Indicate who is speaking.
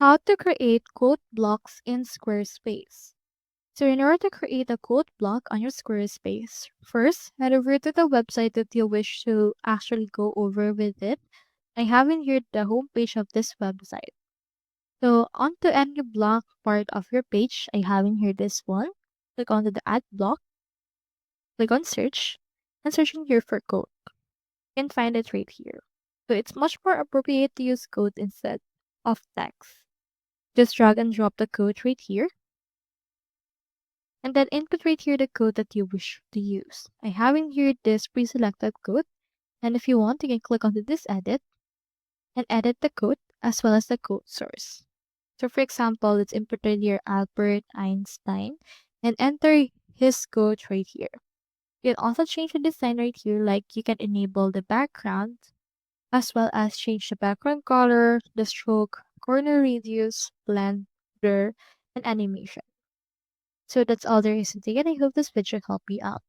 Speaker 1: How to create quote blocks in Squarespace. So in order to create a quote block on your Squarespace, first head over to the website that you wish to actually go over with it. I have in here the homepage of this website. So onto any block part of your page, I have in here this one. Click onto the add block, click on search, and searching here for code. You can find it right here. So it's much more appropriate to use code instead of text. Just drag and drop the code right here, and then input right here the code that you wish to use. I have in here this pre-selected code, and if you want, you can click onto this edit and edit the code as well as the code source. So for example, let's input right here Albert Einstein and enter his code right here. You can also change the design right here, like you can enable the background as well as change the background color, the stroke, corner radius, blend, blur, and animation. So that's all there is to it. I hope this video helped you out.